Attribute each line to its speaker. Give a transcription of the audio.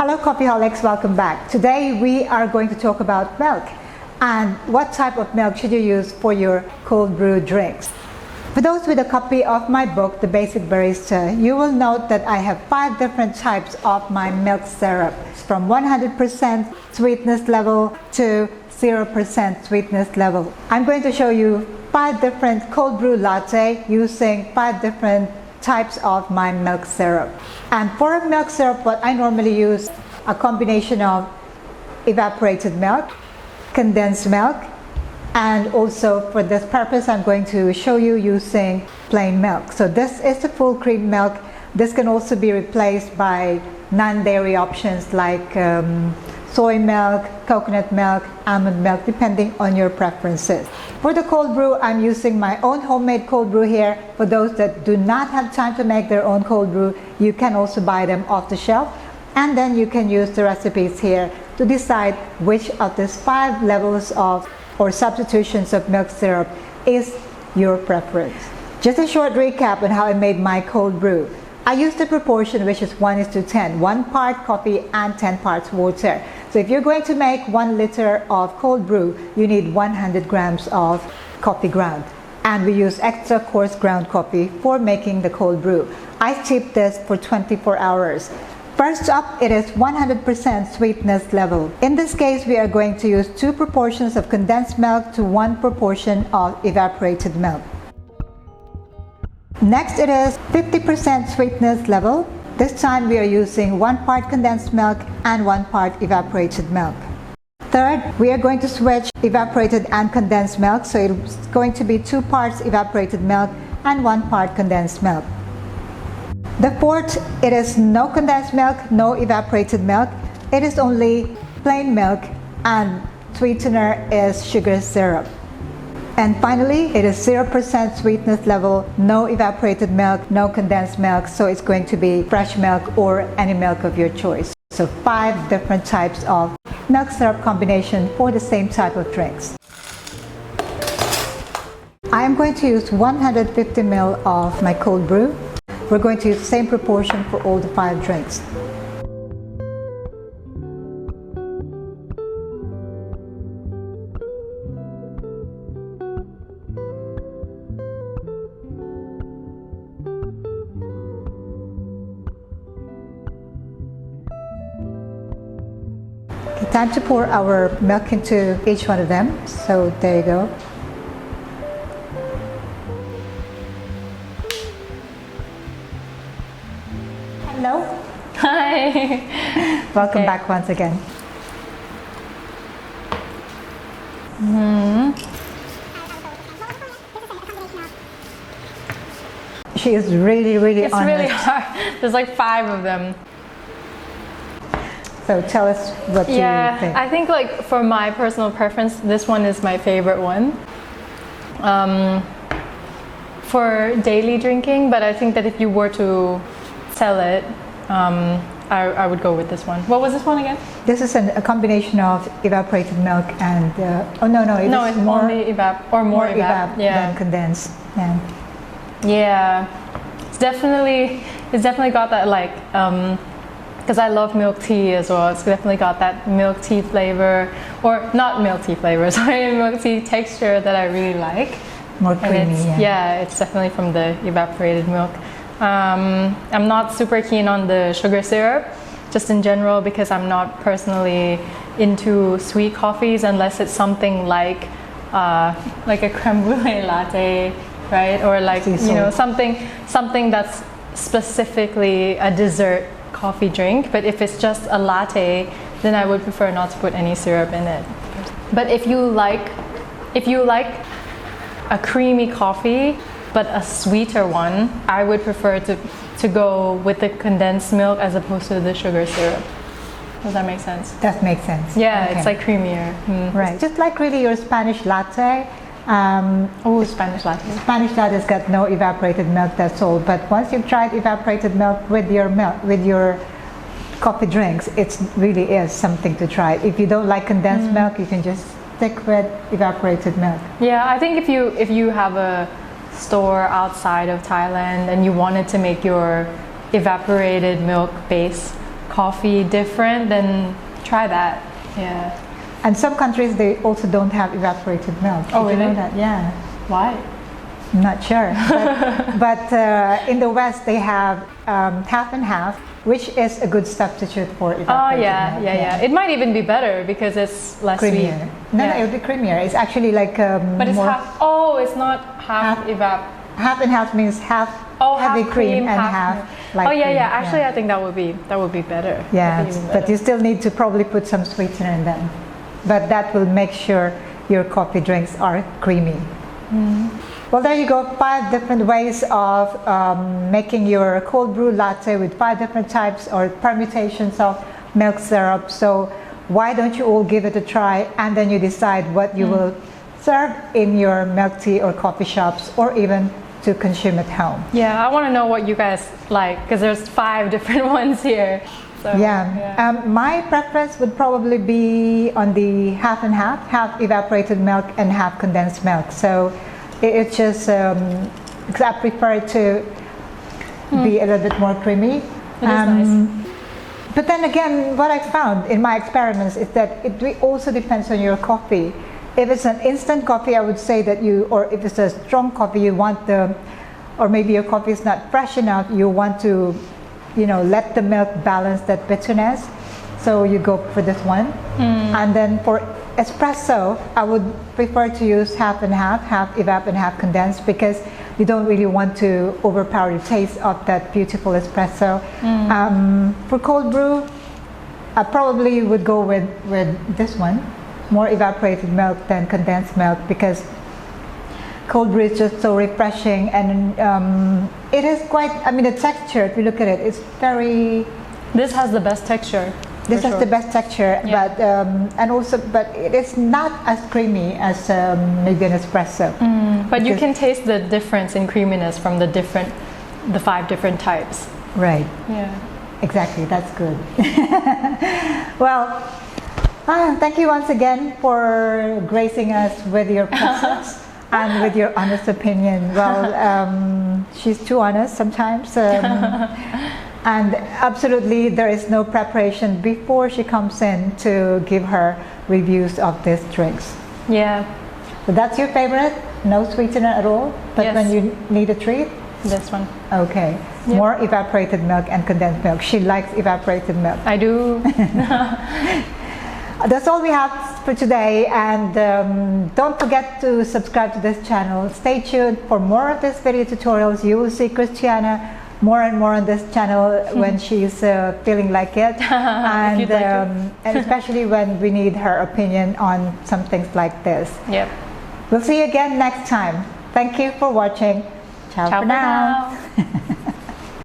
Speaker 1: Hello Coffeeholics, welcome back. Today we are going to talk about milk and what type of milk should you use for your cold brew drinks. For those with a copy of my book, The Basic Barista, you will note that I have 5 different types of my milk syrup, from 100% sweetness level to 0% sweetness level. I'm going to show you 5 different cold brew latte using 5 different types of my milk syrup. And for a milk syrup, what I normally use, a combination of evaporated milk, condensed milk, and also for this purpose I'm going to show you using plain milk. So this is the full cream milk. This can also be replaced by non-dairy options like soy milk, coconut milk, almond milk, depending on your preferences. For the cold brew, I'm using my own homemade cold brew here. For those that do not have time to make their own cold brew, you can also buy them off the shelf, and then you can use the recipes here to decide which of these 5 levels of or substitutions of milk syrup is your preference. Just a short recap on how I made my cold brew. I used the proportion which is 1:10, 1 part coffee and 10 parts water. So if you're going to make 1 liter of cold brew, you need 100 grams of coffee ground. And we use extra coarse ground coffee for making the cold brew. I steep this for 24 hours. First up, it is 100% sweetness level. In this case, we are going to use 2 proportions of condensed milk to 1 proportion of evaporated milk. Next, it is 50% sweetness level. This time we are using 1 part condensed milk and 1 part evaporated milk. Third, we are going to switch evaporated and condensed milk. So it's going to be 2 parts evaporated milk and 1 part condensed milk. The fourth, it is no condensed milk, no evaporated milk. It is only plain milk, and sweetener is sugar syrup. And finally, it is 0% sweetness level, no evaporated milk, no condensed milk, so it's going to be fresh milk or any milk of your choice. So 5 different types of milk syrup combination for the same type of drinks. I am going to use 150 ml of my cold brew. We're going to use the same proportion for all the 5 drinks. Okay, time to pour our milk into each one of them. So there you go. Hello.
Speaker 2: Hi.
Speaker 1: Welcome back once again. She is really
Speaker 2: It's
Speaker 1: honest.
Speaker 2: really hard. There's like 5 of them.
Speaker 1: So tell us what you think.
Speaker 2: I think like for my personal preference, this one is my favorite one. For daily drinking, but I think that if you were to sell it, I would go with this one. What was this one again?
Speaker 1: This is a combination of evaporated milk and
Speaker 2: it's more evap
Speaker 1: than condensed.
Speaker 2: Yeah, it's definitely got that like because I love milk tea as well. It's definitely got that milk tea flavor, or not milk tea flavor, sorry, milk tea texture that I really like.
Speaker 1: More creamy.
Speaker 2: It's definitely from the evaporated milk. I'm not super keen on the sugar syrup, just in general, because I'm not personally into sweet coffees unless it's something like a creme brulee latte, right? Or like something that's specifically a dessert coffee drink. But if it's just a latte, then I would prefer not to put any syrup in it. But if you like a creamy coffee but a sweeter one, I would prefer to go with the condensed milk as opposed to the sugar syrup. Does that make sense?
Speaker 1: That makes sense.
Speaker 2: Yeah,
Speaker 1: okay.
Speaker 2: It's like creamier.
Speaker 1: Right. Just like really your Spanish latte.
Speaker 2: Spanish latte.
Speaker 1: Spanish latte's got no evaporated milk, that's all. But once you've tried evaporated milk with your coffee drinks, it really is something to try. If you don't like condensed milk, you can just stick with evaporated milk.
Speaker 2: Yeah, I think if you have a store outside of Thailand and you wanted to make your evaporated milk base coffee different, then try that. Yeah.
Speaker 1: And some countries, they also don't have evaporated milk.
Speaker 2: Oh,
Speaker 1: Did you
Speaker 2: really?
Speaker 1: know that? Yeah.
Speaker 2: Why?
Speaker 1: I'm not sure. But in the West, they have half and half, which is a good substitute for evaporated milk.
Speaker 2: Yeah. It might even be better because it's less
Speaker 1: Creamier.
Speaker 2: sweet.
Speaker 1: No, it would be creamier. It's actually like
Speaker 2: But it's
Speaker 1: more
Speaker 2: half. Oh, it's not half evap.
Speaker 1: half and half means half heavy
Speaker 2: half
Speaker 1: cream and
Speaker 2: half
Speaker 1: half
Speaker 2: milk.
Speaker 1: light cream.
Speaker 2: Actually, I think that would be better.
Speaker 1: Yeah,
Speaker 2: That'd be even
Speaker 1: but
Speaker 2: better.
Speaker 1: you still need to probably put some sweetener in them. But that will make sure your coffee drinks are creamy. Well, there you go, 5 different ways of making your cold brew latte with 5 different types or permutations of milk syrup. So why don't you all give it a try, and then you decide what you will serve in your milk tea or coffee shops, or even to consume at home.
Speaker 2: Yeah, I want to know what you guys like, because there's 5 different ones here. So,
Speaker 1: my preference would probably be on the half and half evaporated milk and half condensed milk. So it's just because I prefer it to be a little bit more creamy.
Speaker 2: It is nice.
Speaker 1: But then again, what I found in my experiments is that it also depends on your coffee. If it's an instant coffee, I would say that or if it's a strong coffee, you want or maybe your coffee is not fresh enough, you want to, let the milk balance that bitterness. So you go for this one. And then for espresso, I would prefer to use half and half evap and half condensed, because you don't really want to overpower the taste of that beautiful espresso. For cold brew, I probably would go with this one, more evaporated milk than condensed milk, because cold brew is just so refreshing, and it is quite, the texture, if you look at it, it's very...
Speaker 2: This has the best texture.
Speaker 1: This has the best texture, but but it is not as creamy as maybe an espresso.
Speaker 2: But you can taste the difference in creaminess from the 5 different types.
Speaker 1: Right.
Speaker 2: Yeah.
Speaker 1: Exactly. That's good. Well, thank you once again for gracing us with your presence and with your honest opinion. Well, she's too honest sometimes. And absolutely, there is no preparation before she comes in to give her reviews of these drinks.
Speaker 2: Yeah.
Speaker 1: So that's your favorite? No sweetener at all? But
Speaker 2: Yes.
Speaker 1: when you need a treat?
Speaker 2: This one.
Speaker 1: Okay.
Speaker 2: Yep.
Speaker 1: More evaporated milk and condensed milk. She likes evaporated milk.
Speaker 2: I do.
Speaker 1: That's all we have for today, and don't forget to subscribe to this channel. Stay tuned for more of these video tutorials. You will see Christiana more and more on this channel when she's feeling like it, and and especially when we need her opinion on some things like this.
Speaker 2: Yep.
Speaker 1: We'll see you again next time. Thank you for watching. Ciao,
Speaker 2: Ciao
Speaker 1: for now.